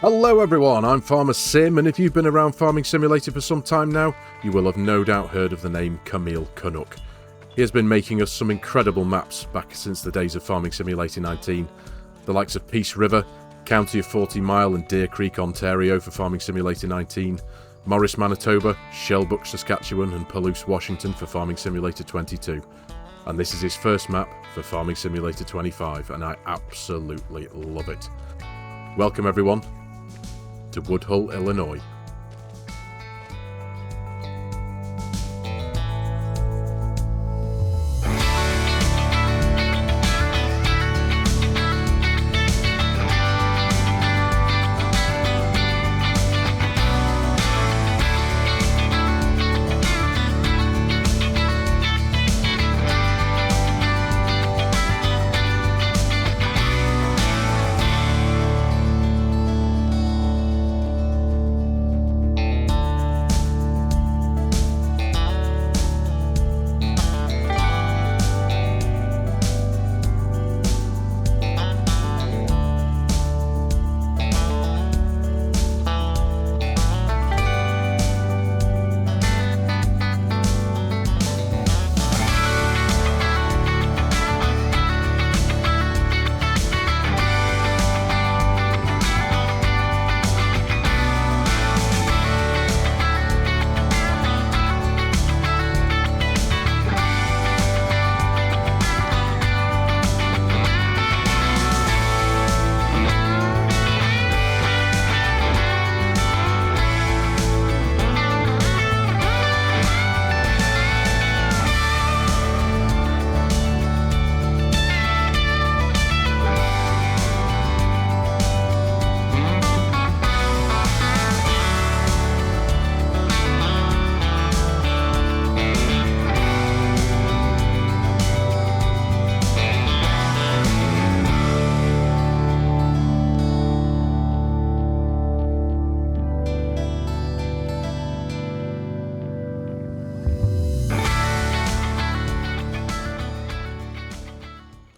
Hello everyone, I'm FARMERSIM, and if you've been around Farming Simulator for some time now, you will have no doubt heard of the name Camil Canuck. He has been making us some incredible maps back since the days of Farming Simulator 19. The likes of Peace River, County of 40 Mile and Deer Creek, Ontario for Farming Simulator 19, Morris, Manitoba, Shellbuck, Saskatchewan and Palouse, Washington for Farming Simulator 22. And this is his first map for Farming Simulator 25, and I absolutely love it. Welcome everyone to Woodhull, Illinois.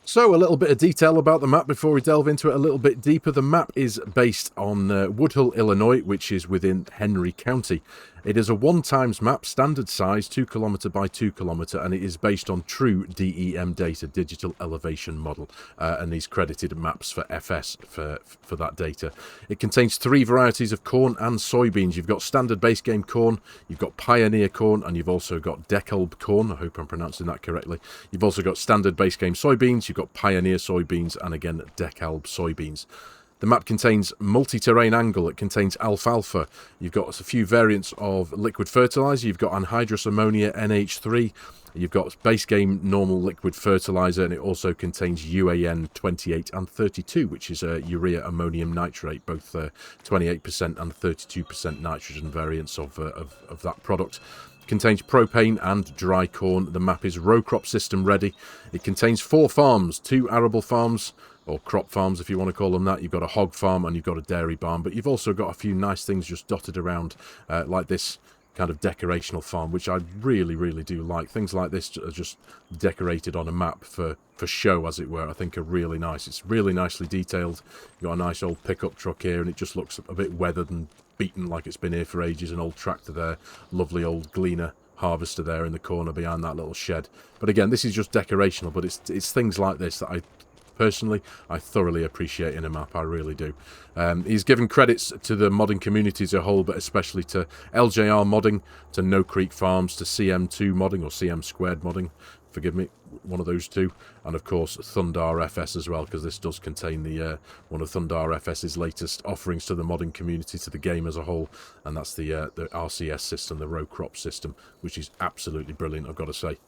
So a little bit of detail about the map before we delve into it a little bit deeper. The map is based on Woodhull, Illinois, which is within Henry County. It is a 1x map, standard size, 2 km by 2 km, and it is based on true DEM data, digital elevation model, and these credited maps for FS for that data. It contains 3 varieties of corn and soybeans. You've got standard base game corn, you've got pioneer corn, and you've also got decalb corn. I hope I'm pronouncing that correctly. You've also got standard base game soybeans, you've got pioneer soybeans, and again decalb soybeans. The map contains multi-terrain angle, it contains alfalfa, you've got a few variants of liquid fertilizer, you've got anhydrous ammonia NH3, you've got base game normal liquid fertilizer, and it also contains UAN 28 and 32, which is urea ammonium nitrate, both 28% and 32% nitrogen variants of that product. Contains propane and dry corn. The map is row crop system ready. It contains 4 farms, 2 arable farms, or crop farms if you want to call them that. You've got a hog farm and you've got a dairy barn, but you've also got a few nice things just dotted around, like this kind of decorational farm, which I really do like. Things like this are just decorated on a map for show, as it were. I think are really nice. It's really nicely detailed. You've got a nice old pickup truck here, and it just looks a bit weathered and beaten, like it's been here for ages. An old tractor there, lovely old gleaner harvester there in the corner behind that little shed. But again, this is just decorational, but it's things like this that I thoroughly appreciate in a map. I really do. He's given credits to the modding community as a whole, but especially to LJR modding, to No Creek Farms, to CM2 modding, or CM squared modding, forgive me, one of those two, and of course ThundR FS as well, because this does contain the one of ThundR FS's latest offerings to the modding community, to the game as a whole, and that's the RCS system, the row crop system, which is absolutely brilliant, I've got to say.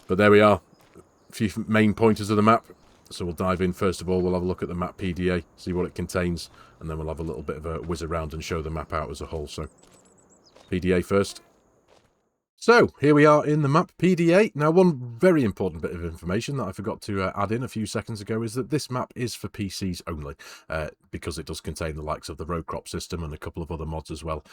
But there we are, a few main pointers of the map. So we'll dive in. First of all, we'll have a look at the map PDA, see what it contains, and then we'll have a little bit of a whiz around and show the map out as a whole. So PDA first. So, here we are in the map PDA. Now, one very important bit of information that I forgot to add in a few seconds ago is that this map is for PCs only, because it does contain the likes of the row crop system and a couple of other mods as well.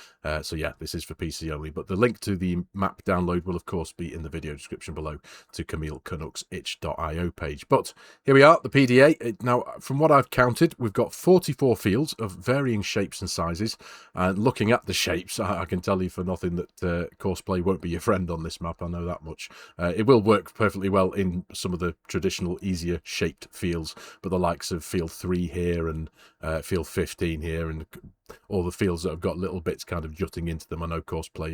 So yeah, this is for PC only, but the link to the map download will of course be in the video description below to Camil Canuck's itch.io page. But here we are, the PDA. Now, from what I've counted, we've got 44 fields of varying shapes and sizes, and looking at the shapes, I can tell you for nothing that Courseplay won't be your friend on this map, I know that much. It will work perfectly well in some of the traditional easier shaped fields, but the likes of field 3 here and field 15 here and all the fields that have got little bits kind of jutting into them, I know Courseplay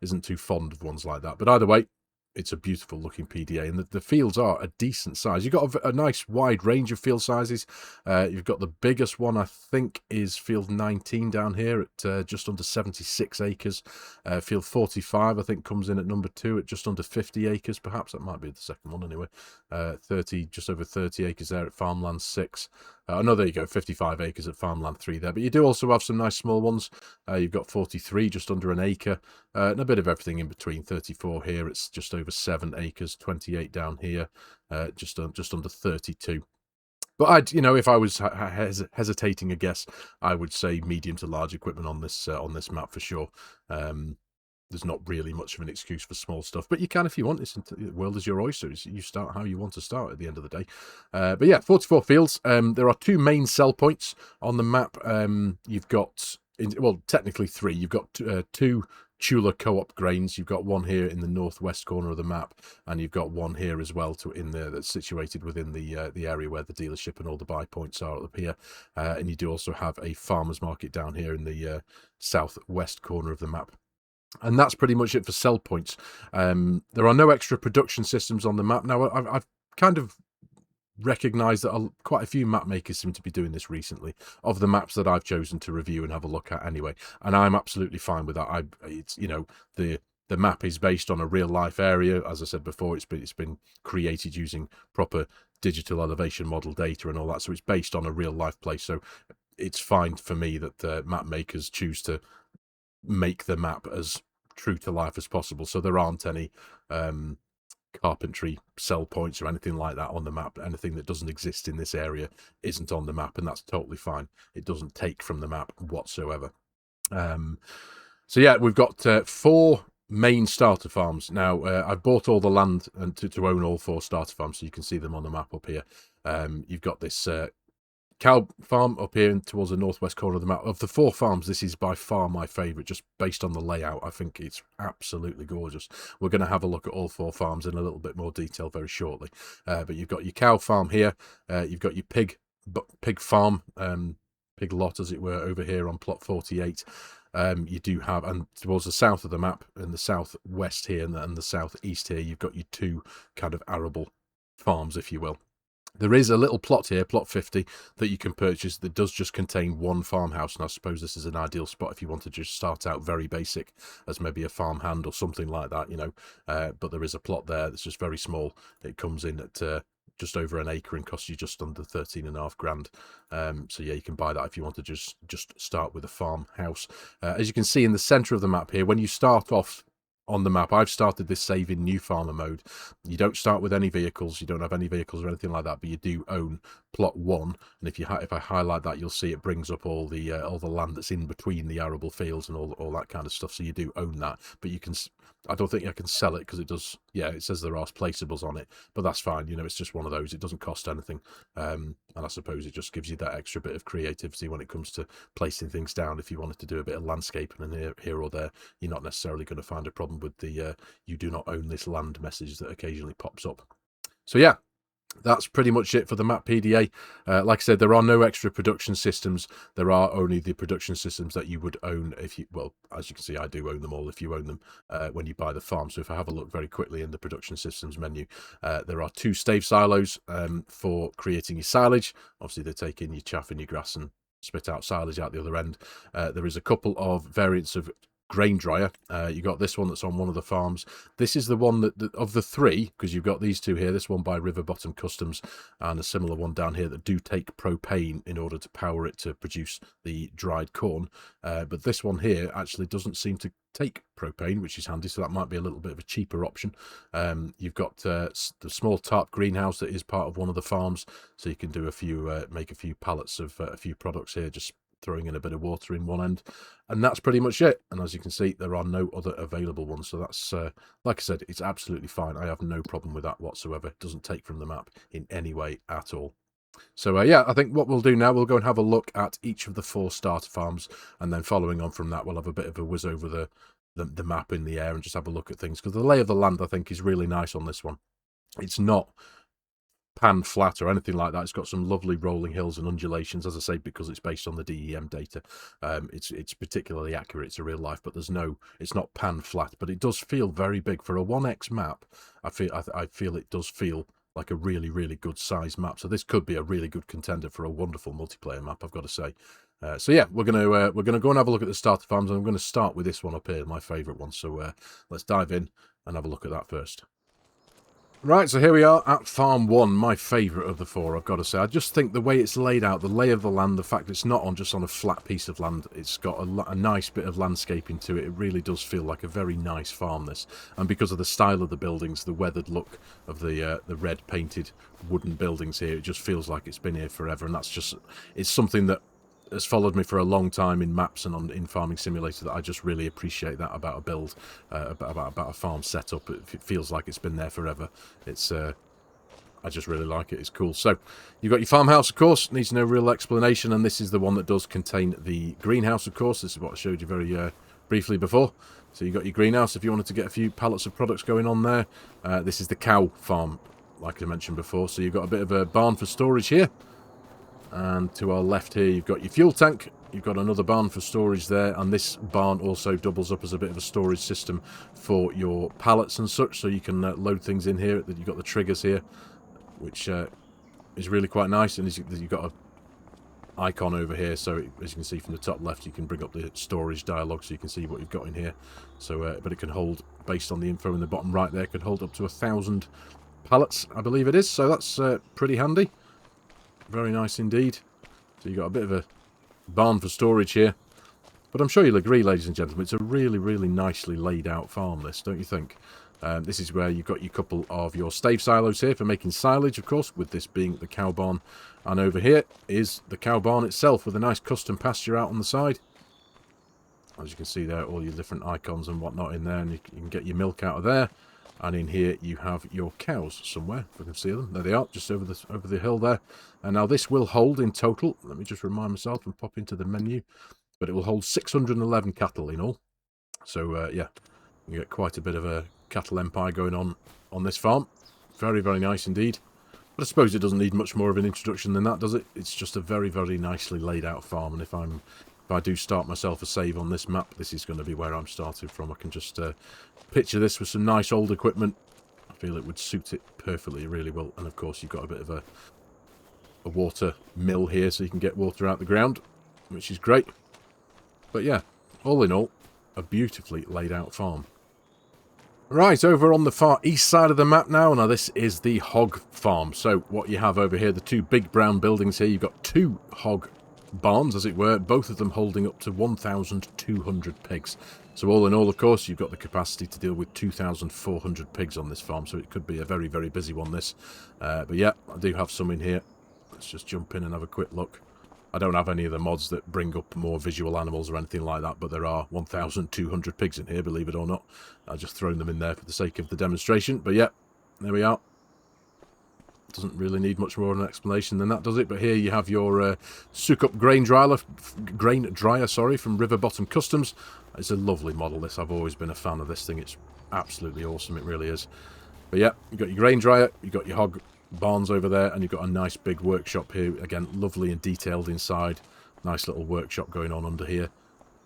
isn't too fond of ones like that. But either way, it's a beautiful looking PDA, and the fields are a decent size. You've got a nice wide range of field sizes. You've got the biggest one, I think, is field 19 down here at just under 76 acres. Field 45, I think, comes in at number 2 at just under 50 acres, perhaps. That might be the second one anyway. 30, just over 30 acres there at farmland 6. No, there you go, 55 acres at farmland 3 there. But you do also have some nice small ones. You've got 43, just under an acre, and a bit of everything in between. 34 here, it's just over 7 acres. 28 down here, just under 32. But if I was hesitating a guess, I would say medium to large equipment on this map for sure. There's not really much of an excuse for small stuff, but you can if you want. The world is your oyster. You start how you want to start at the end of the day. But yeah, 44 fields. There are 2 main sell points on the map. You've got, well, technically 3. You've got 2 Chula co-op grains. You've got one here in the northwest corner of the map, and you've got one here as well that's situated within the area where the dealership and all the buy points are up here. And you do also have a farmer's market down here in the southwest corner of the map. And that's pretty much it for sell points. There are no extra production systems on the map. Now, I've kind of recognized that quite a few map makers seem to be doing this recently, of the maps that I've chosen to review and have a look at anyway. And I'm absolutely fine with that. The map is based on a real life area. As I said before, it's been created using proper digital elevation model data and all that. So it's based on a real life place. So it's fine for me that map makers choose to make the map as true to life as possible, so there aren't any carpentry sell points or anything like that on the map. Anything that doesn't exist in this area isn't on the map, and that's totally fine. It doesn't take from the map whatsoever. So yeah, we've got 4 main starter farms. Now, I've bought all the land and to own all 4 starter farms, so you can see them on the map up here. You've got this cow farm up here towards the northwest corner of the map. Of the 4 farms, this is by far my favourite, just based on the layout. I think it's absolutely gorgeous. We're going to have a look at all 4 farms in a little bit more detail very shortly. But you've got your cow farm here. You've got your pig farm, pig lot, as it were, over here on plot 48. You do have, and towards the south of the map, and the southwest here and the southeast here, you've got your 2 kind of arable farms, if you will. There is a little plot here, plot 50, that you can purchase that does just contain 1 farmhouse, and I suppose this is an ideal spot if you want to just start out very basic as maybe a farmhand or something like that, but there is a plot there that's just very small. It comes in at just over an acre and costs you just under 13.5 grand. So yeah, you can buy that if you want to just start with a farmhouse. As you can see in the center of the map here, when you start off on the map, I've started this save in new farmer mode. You don't start with any vehicles, you don't have any vehicles or anything like that, but you do own plot 1, and if I highlight that, you'll see it brings up all the land that's in between the arable fields and all that kind of stuff. So you do own that, but you can, I don't think I can sell it because it does, yeah, it says there are placeables on it, but that's fine. It's just one of those. It doesn't cost anything, and I suppose it just gives you that extra bit of creativity when it comes to placing things down. If you wanted to do a bit of landscaping and here or there, you're not necessarily going to find a problem with the you do not own this land message that occasionally pops up. So yeah, that's pretty much it for the map PDA. Like I said, there are no extra production systems. There are only the production systems that you would own if you, well, as you can see, I do own them all if you own them when you buy the farm. So if I have a look very quickly in the production systems menu, there are 2 stave silos for creating your silage. Obviously, they take in your chaff and your grass and spit out silage out the other end. There is a couple of variants of grain dryer. You got this one that's on one of the farms. This is the one that of the three, because you've got these two here, this one by River Bottom Customs and a similar one down here that do take propane in order to power it to produce the dried corn. But this one here actually doesn't seem to take propane, which is handy, so that might be a little bit of a cheaper option. You've got the small tarp greenhouse that is part of one of the farms, so you can do a few make a few pallets of a few products here, just throwing in a bit of water in one end, and that's pretty much it. And as you can see, there are no other available ones, so that's like I said, it's absolutely fine. I have no problem with that whatsoever. It doesn't take from the map in any way at all. So yeah, I think what we'll do now, we'll go and have a look at each of the 4 starter farms, and then following on from that, we'll have a bit of a whiz over the map in the air and just have a look at things, because the lay of the land I think is really nice on this one. It's not pan flat or anything like that. It's got some lovely rolling hills and undulations, as I say, because it's based on the DEM data. It's particularly accurate to real life, but it's not pan flat, but it does feel very big for a 1x map. I feel it does feel like a really, really good size map. So this could be a really good contender for a wonderful multiplayer map, I've got to say. So yeah, we're gonna go and have a look at the starter farms, and I'm going to start with this one up here, my favourite one. So let's dive in and have a look at that first. Right, so here we are at Farm 1, my favourite of the 4, I've got to say. I just think the way it's laid out, the lay of the land, the fact it's not just on a flat piece of land, it's got a nice bit of landscaping to it. It really does feel like a very nice farm, this. And because of the style of the buildings, the weathered look of the red painted wooden buildings here, it just feels like it's been here forever. And it's something that has followed me for a long time in maps and in Farming Simulator, that I just really appreciate that about a build, about a farm setup. It feels like it's been there forever. It's I just really like it. It's cool. So you've got your farmhouse, of course, needs no real explanation, and this is the one that does contain the greenhouse, of course. This is what I showed you very briefly before. So you've got your greenhouse if you wanted to get a few pallets of products going on there. This is the cow farm, like I mentioned before. So you've got a bit of a barn for storage here. And to our left here, you've got your fuel tank. You've got another barn for storage there. And this barn also doubles up as a bit of a storage system for your pallets and such. So you can load things in here. You've got the triggers here, which is really quite nice. And you've got a icon over here. So as you can see from the top left, you can bring up the storage dialog so you can see what you've got in here. So, but it can hold, based on the info in the bottom right there, can hold up to 1,000 pallets, I believe it is. So that's pretty handy. Very nice indeed. So you've got a bit of a barn for storage here. But I'm sure you'll agree, ladies and gentlemen, it's a really, really nicely laid out farm, this, don't you think? This is where you've got your couple of your stave silos here for making silage, of course, with this being the cow barn. And over here is the cow barn itself with a nice custom pasture out on the side. As you can see there, all your different icons and whatnot in there, and you can get your milk out of there. And in here you have your cows somewhere, if I can see them. There they are, just over the hill there. And now this will hold in total, let me just remind myself and pop into the menu, but it will hold 611 cattle in all. So yeah, you get quite a bit of a cattle empire going on this farm. Very, very nice indeed. But I suppose it doesn't need much more of an introduction than that, does it? It's just a very, very nicely laid out farm. And if I do start myself a save on this map, this is going to be where I'm starting from. I can just picture this with some nice old equipment. I feel it would suit it perfectly, really well. And of course you've got a bit of a water mill here so you can get water out the ground, which is great. But yeah, all in all, a beautifully laid out farm. Right, over on the far east side of the map now this is the hog farm. So what you have over here, the 2 big brown buildings here, you've got 2 hog barns, as it were, both of them holding up to 1,200 pigs. So all in all, of course, you've got the capacity to deal with 2,400 pigs on this farm, so it could be a very, very busy one, this. But yeah, I do have some in here. Let's just jump in and have a quick look. I don't have any of the mods that bring up more visual animals or anything like that, but there are 1,200 pigs in here, believe it or not. I've just thrown them in there for the sake of the demonstration. But yeah, there we are. Doesn't really need much more of an explanation than that, does it? But here you have your Sukup grain dryer, from River Bottom Customs. It's a lovely model, this. I've always been a fan of this thing. It's absolutely awesome, it really is. But yeah, you've got your grain dryer, you've got your hog barns over there, and you've got a nice big workshop here. Again, lovely and detailed inside. Nice little workshop going on under here.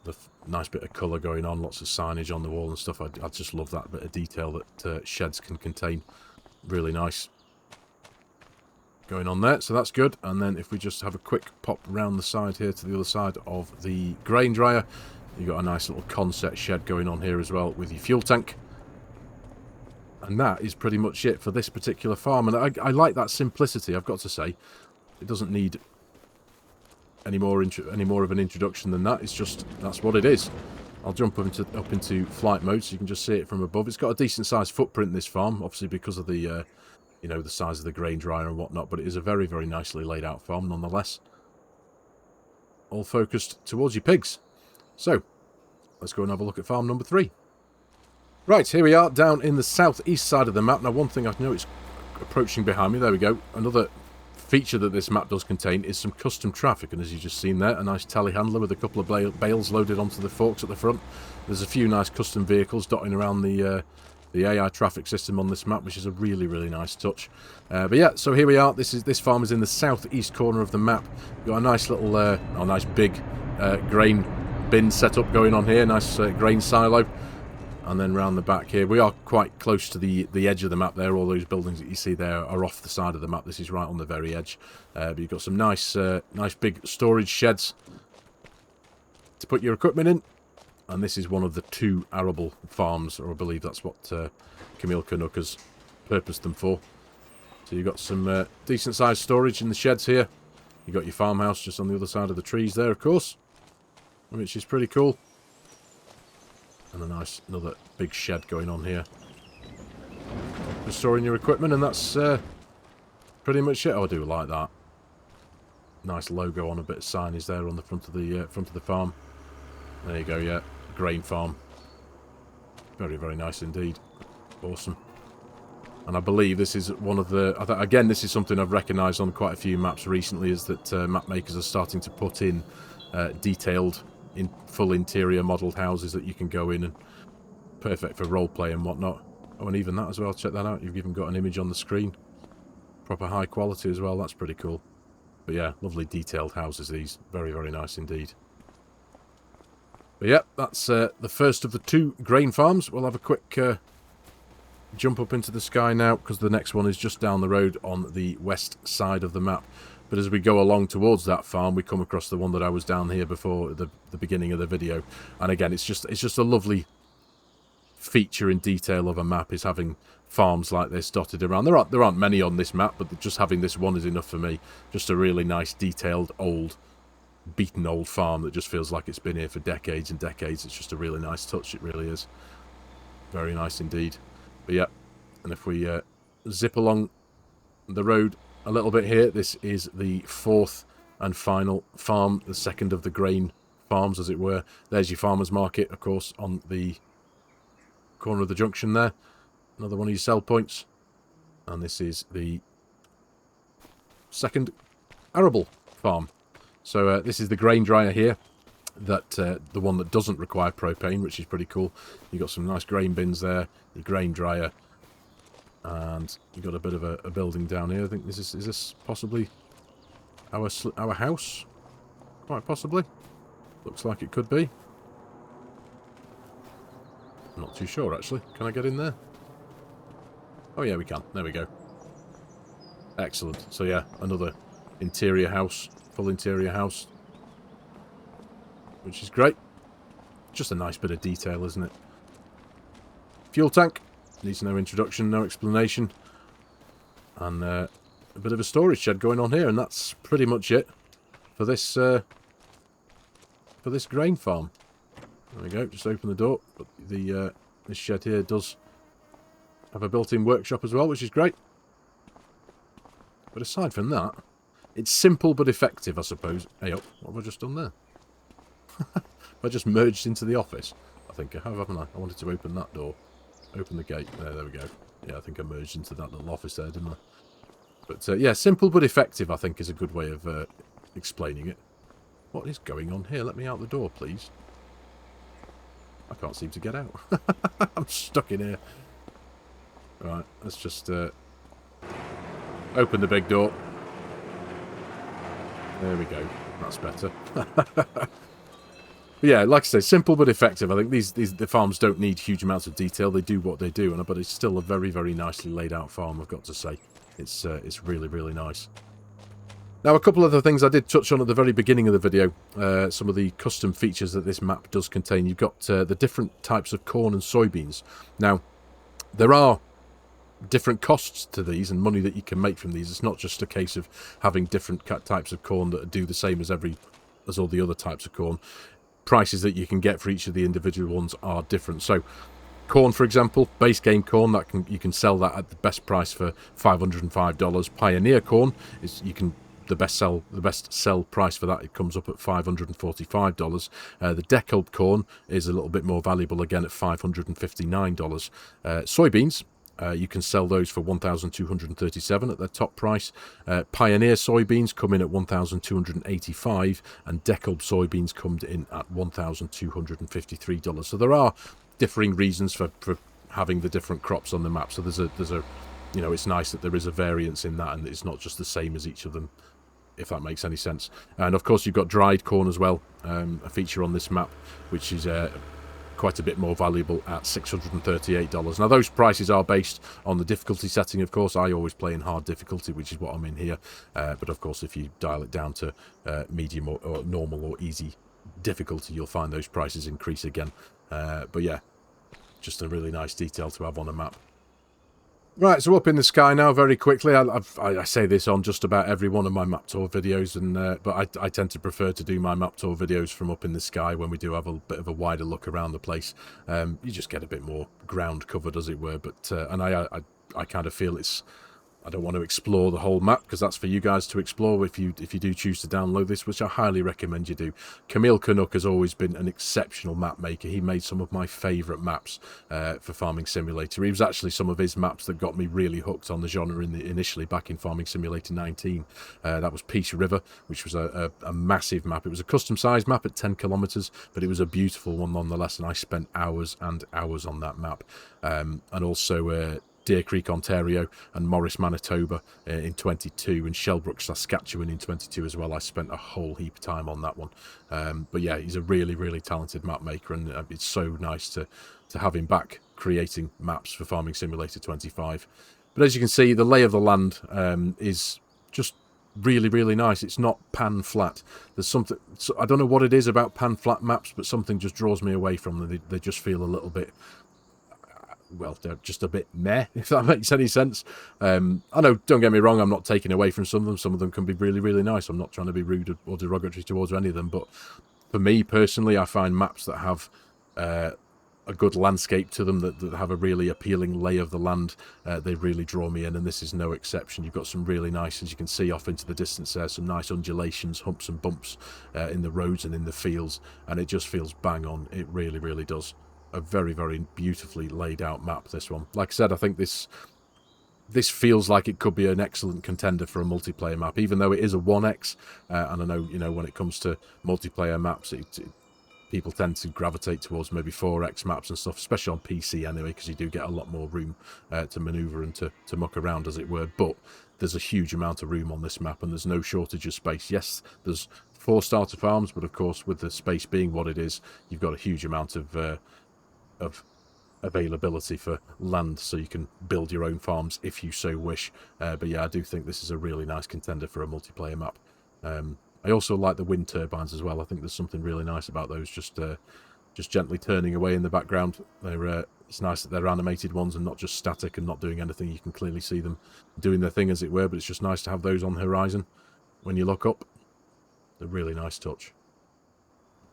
The nice bit of colour going on, lots of signage on the wall and stuff. I just love that bit of detail that sheds can contain. Really nice going on there, so that's good. And then if we just have a quick pop round the side here to the other side of the grain dryer, You've got a nice little concept shed going on here as well with your fuel tank. And that is pretty much it for this particular farm. And I like that simplicity, I've got to say. It doesn't need any more of an introduction than that. It's just, that's what it is. I'll jump up into flight mode so you can just see it from above. It's got a decent sized footprint, this farm, obviously because of the, you know, the size of the grain dryer and whatnot. But it is a very, very nicely laid out farm nonetheless. All focused towards your pigs. So, let's go and have a look at farm number 3. Right, here we are, down in the southeast side of the map. Now, one thing I know it's approaching behind me. There we go. Another feature that this map does contain is some custom traffic. And as you've just seen there, a nice telehandler with a couple of bales loaded onto the forks at the front. There's a few nice custom vehicles dotting around the AI traffic system on this map, which is a really, really nice touch. But yeah, so here we are. This farm is in the southeast corner of the map. Got a nice little, nice big grain bin setup going on here. Nice grain silo. And then round the back here, we are quite close to the edge of the map there. All those buildings that you see there are off the side of the map. This is right on the very edge. But you've got some nice big storage sheds to put your equipment in. And this is one of the 2 arable farms, or I believe that's what Camil Canuck has purposed them for. So you've got some decent sized storage in the sheds here. You've got your farmhouse just on the other side of the trees there, of course, which is pretty cool. And another big shed going on here for storing your equipment, and that's pretty much it. Oh, I do like that. Nice logo on a bit of signage there on the front of the farm. There you go, yeah, grain farm. Very, very nice indeed. Awesome. And I believe this is one of the... Again, this is something I've recognised on quite a few maps recently, is that map makers are starting to put in detailed, full interior modelled houses that you can go in, and perfect for roleplay and whatnot. Oh, and even that as well, check that out. You've even got an image on the screen. Proper high quality as well, that's pretty cool. But yeah, lovely detailed houses these. Very, very nice indeed. But yeah, that's the first of the 2 grain farms. We'll have a quick jump up into the sky now, because the next one is just down the road on the west side of the map. But as we go along towards that farm, we come across the one that I was down here before at the beginning of the video. And again, it's just a lovely feature in detail of a map, is having farms like this dotted around. There aren't many on this map, but just having this one is enough for me. Just a really nice, detailed, beaten old farm that just feels like it's been here for decades and decades. It's just a really nice touch, it really is. Very nice indeed. But yeah, and if we zip along the road a little bit here, this is the 4th and final farm, the 2nd of the grain farms, as it were. There's your farmer's market, of course, on the corner of the junction there. Another one of your sell points. And this is the 2nd arable farm. So this is the grain dryer here, that the one that doesn't require propane, which is pretty cool. You've got some nice grain bins there, your grain dryer, and you've got a bit of a building down here. I think this is this possibly our house? Quite possibly. Looks like it could be. I'm not too sure, actually. Can I get in there? Oh yeah, we can. There we go. Excellent. So yeah, another interior house. Full interior house, which is great. Just a nice bit of detail, isn't it? Fuel tank needs no introduction, no explanation, and a bit of a storage shed going on here, and that's pretty much it for this grain farm. There we go. Just open the door. But this shed here does have a built-in workshop as well, which is great. But aside from that, it's simple but effective, I suppose. Hey, what have I just done there? I just merged into the office. I think I have, haven't I? I wanted to open that door. Open the gate. There we go. Yeah, I think I merged into that little office there, didn't I? But, yeah, simple but effective, I think, is a good way of explaining it. What is going on here? Let me out the door, please. I can't seem to get out. I'm stuck in here. Right, let's just open the big door. There we go. That's better. Yeah, like I say, simple but effective. I think the farms don't need huge amounts of detail. They do what they do, but it's still a very, very nicely laid out farm, I've got to say. It's really, really nice. Now, a couple of the things I did touch on at the very beginning of the video, some of the custom features that this map does contain. You've got the different types of corn and soybeans. Now, there are different costs to these and money that you can make from these. It's not just a case of having different types of corn that do the same as all the other types of corn. Prices that you can get for each of the individual ones are different. So, corn, for example, base game corn, you can sell that at the best price for $505. Pioneer corn is the best sell price for that, it comes up at $545. The deckled corn is a little bit more valuable again at $559. Soybeans, you can sell those for $1,237 at their top price. Pioneer soybeans come in at $1,285, and deckled soybeans come in at $1,253. So there are differing reasons for having the different crops on the map. So there's a it's nice that there is a variance in that, and it's not just the same as each of them, if that makes any sense. And of course you've got dried corn as well, a feature on this map, which is quite a bit more valuable at $638. Now those prices are based on the difficulty setting, of course. I always play in hard difficulty, which is what I'm in here, but of course if you dial it down to medium or normal or easy difficulty, you'll find those prices increase again. But yeah, just a really nice detail to have on a map. Right, so up in the sky now, very quickly. I say this on just about every one of my map tour videos, but I tend to prefer to do my map tour videos from up in the sky when we do have a bit of a wider look around the place. You just get a bit more ground covered, as it were. But and I kind of feel I don't want to explore the whole map, because that's for you guys to explore if you do choose to download this, which I highly recommend you do. Camil Canuck has always been an exceptional map maker. He made some of my favourite maps for Farming Simulator. He was actually some of his maps that got me really hooked on the genre initially back in Farming Simulator 19. That was Peace River, which was a massive map. It was a custom-sized map at 10 kilometres, but it was a beautiful one nonetheless, and I spent hours and hours on that map. And also Deer Creek, Ontario, and Morris, Manitoba in 22, and Shellbrook, Saskatchewan in 22 as well. I spent a whole heap of time on that one. But yeah, he's a really, really talented map maker, and it's so nice to have him back creating maps for Farming Simulator 25. But as you can see, the lay of the land is just really, really nice. It's not pan flat. There's something, I don't know what it is about pan flat maps, but something just draws me away from them. They just feel a little bit, well, they're just a bit meh, if that makes any sense. I know, don't get me wrong, I'm not taking away from some of them. Some of them can be really, really nice. I'm not trying to be rude or derogatory towards any of them, but for me personally, I find maps that have a good landscape to them, that have a really appealing lay of the land, they really draw me in, and this is no exception. You've got some really nice, as you can see off into the distance there, some nice undulations, humps and bumps in the roads and in the fields, and it just feels bang on. It really, really does. A very, very beautifully laid out map, this one. Like I said, I think this feels like it could be an excellent contender for a multiplayer map, even though it is a 1x, and I know, you know, when it comes to multiplayer maps, people tend to gravitate towards maybe 4x maps and stuff, especially on PC anyway, because you do get a lot more room to maneuver and to muck around, as it were. But there's a huge amount of room on this map, and there's no shortage of space. Yes, there's 4 starter farms, but of course, with the space being what it is, you've got a huge amount of availability for land, so you can build your own farms if you so wish. But yeah, I do think this is a really nice contender for a multiplayer map. I also like the wind turbines as well. I think there's something really nice about those, just gently turning away in the background. It's nice that they're animated ones and not just static and not doing anything. You can clearly see them doing their thing, as it were, but it's just nice to have those on the horizon when you look up. A really nice touch.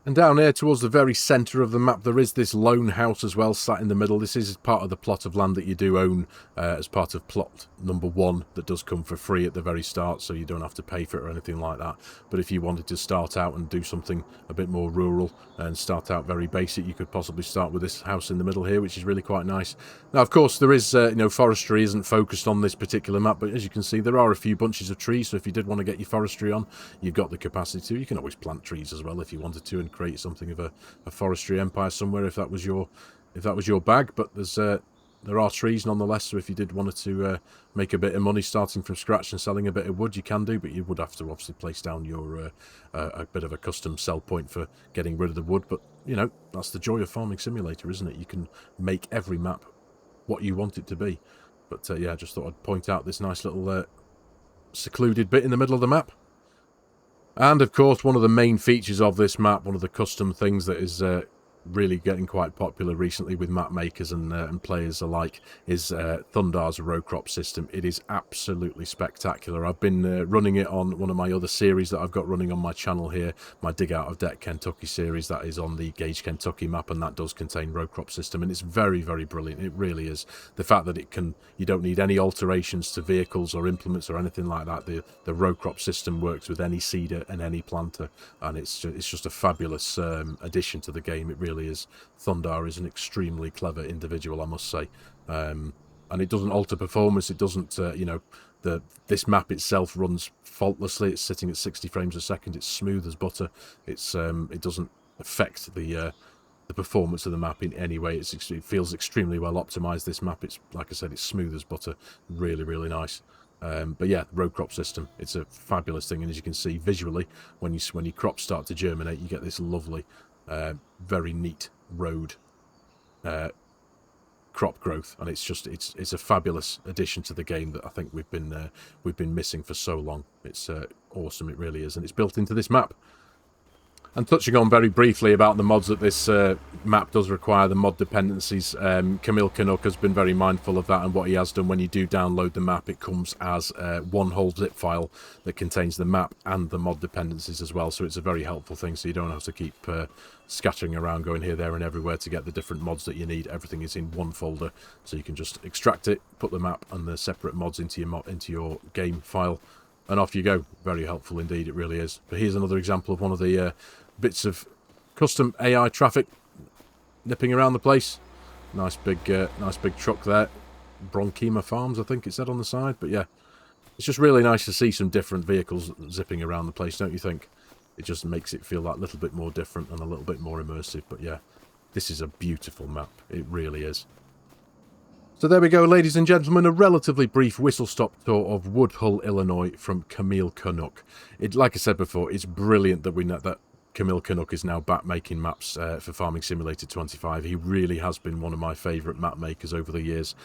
And down here towards the very centre of the map, there is this lone house as well, sat in the middle. This is part of the plot of land that you do own as part of plot number 1 that does come for free at the very start, so you don't have to pay for it or anything like that. But if you wanted to start out and do something a bit more rural and start out very basic, you could possibly start with this house in the middle here, which is really quite nice. Now, of course, there is, you know, forestry isn't focused on this particular map, but as you can see, there are a few bunches of trees, so if you did want to get your forestry on, you've got the capacity to. You can always plant trees as well if you wanted to, and create something of a forestry empire somewhere if that was your bag. But there are trees nonetheless, so if you did want to make a bit of money starting from scratch and selling a bit of wood, you can do, but you would have to obviously place down your a bit of a custom sell point for getting rid of the wood. But you know, that's the joy of Farming Simulator, isn't it? You can make every map what you want it to be. But yeah, I just thought I'd point out this nice little secluded bit in the middle of the map. And of course, one of the main features of this map, one of the custom things that is really getting quite popular recently with map makers and players alike, is ThundR's row crop system. It is absolutely spectacular. I've been running it on one of my other series that I've got running on my channel here, my Dig Out of Deck Kentucky series. That is on the Gage Kentucky map, and that does contain row crop system, and it's very, very brilliant. It really is. The fact that you don't need any alterations to vehicles or implements or anything like that. The row crop system works with any seeder and any planter, and it's just a fabulous addition to the game. It really is. ThundR is an extremely clever individual, I must say, and it doesn't alter performance. It doesn't, this map itself runs faultlessly. It's sitting at 60 frames a second. It's smooth as butter. It doesn't affect the performance of the map in any way. It feels extremely well optimized. This map, it's like I said, it's smooth as butter. Really, really nice. But yeah, row crop system, it's a fabulous thing, and as you can see visually, when your crops start to germinate, you get this lovely, very neat road crop growth, and it's a fabulous addition to the game that I think we've been missing for so long. It's awesome, it really is, and it's built into this map. And touching on very briefly about the mods that this map does require, the mod dependencies, Camil Canuck has been very mindful of that, and what he has done, when you do download the map, it comes as one whole zip file that contains the map and the mod dependencies as well, so it's a very helpful thing, so you don't have to keep scattering around, going here, there and everywhere to get the different mods that you need. Everything is in one folder, so you can just extract it, put the map and the separate mods into your game file, and off you go. Very helpful indeed, it really is. But here's another example of one of the bits of custom AI traffic nipping around the place. Nice big truck there. Bronchema Farms, I think it said on the side. But yeah, it's just really nice to see some different vehicles zipping around the place, don't you think? It just makes it feel that little bit more different and a little bit more immersive. But yeah, this is a beautiful map. It really is. So there we go, ladies and gentlemen, a relatively brief whistle-stop tour of Woodhull, Illinois from Camil Canuck. Like I said before, it's brilliant that we know that Camil Canuck is now back making maps for Farming Simulator 25. He really has been one of my favourite map makers over the years,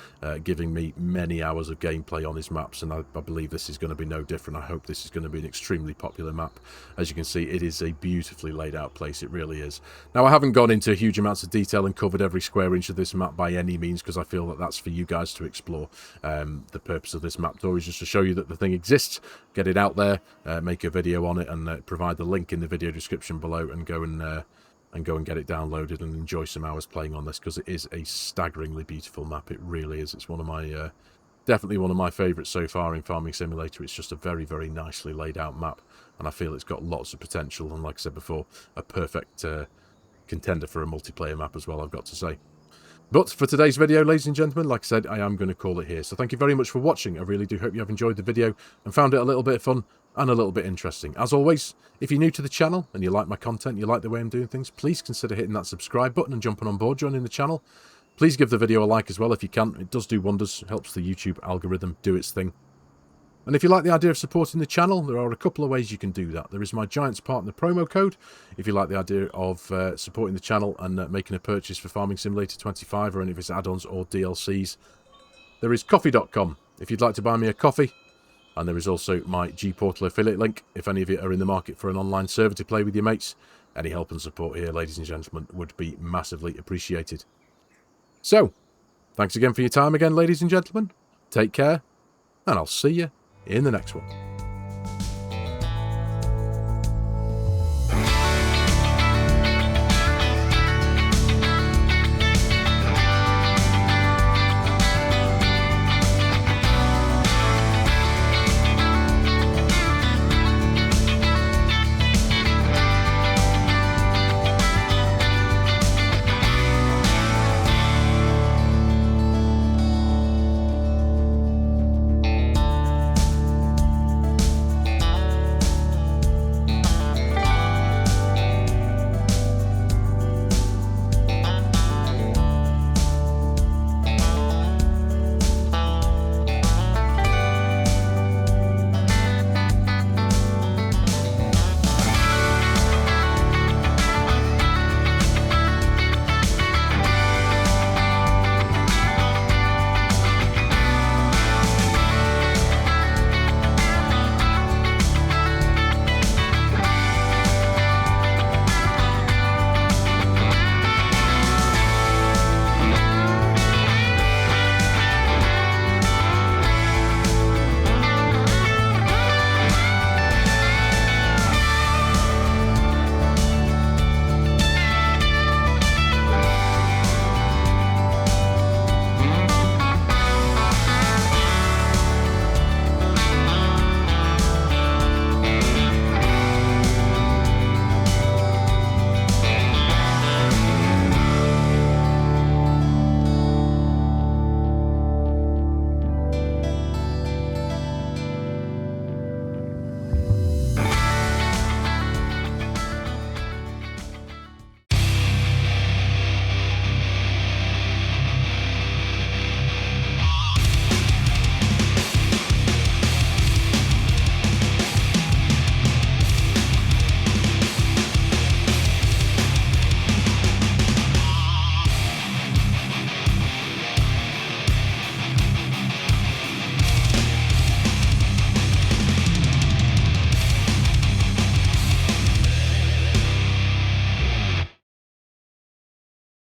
giving me many hours of gameplay on his maps, and I believe this is going to be no different. I hope this is going to be an extremely popular map. As you can see, it is a beautifully laid out place, it really is. Now, I haven't gone into huge amounts of detail and covered every square inch of this map by any means, because I feel that that's for you guys to explore. The purpose of this map tour is just to show you that the thing exists, get it out there, make a video on it, and provide the link in the video description below, and go and get it downloaded and enjoy some hours playing on this, because it is a staggeringly beautiful map. It really is. It's one of my definitely one of my favourites so far in Farming Simulator. It's just a very, very nicely laid out map, and I feel it's got lots of potential, and like I said before, a perfect contender for a multiplayer map as well, I've got to say. But for today's video, ladies and gentlemen, like I said, I am going to call it here. So thank you very much for watching. I really do hope you have enjoyed the video and found it a little bit fun and a little bit interesting. As always, if you're new to the channel and you like my content, you like the way I'm doing things, please consider hitting that subscribe button and jumping on board, joining the channel. Please give the video a like as well if you can. It does do wonders. It helps the YouTube algorithm do its thing. And if you like the idea of supporting the channel, there are a couple of ways you can do that. There is my Giants Partner promo code, if you like the idea of supporting the channel and making a purchase for Farming Simulator 25 or any of its add-ons or DLCs. There is coffee.com, if you'd like to buy me a coffee. And there is also my G-Portal affiliate link, if any of you are in the market for an online server to play with your mates. Any help and support here, ladies and gentlemen, would be massively appreciated. So, thanks again for your time again, ladies and gentlemen. Take care, and I'll see you in the next one.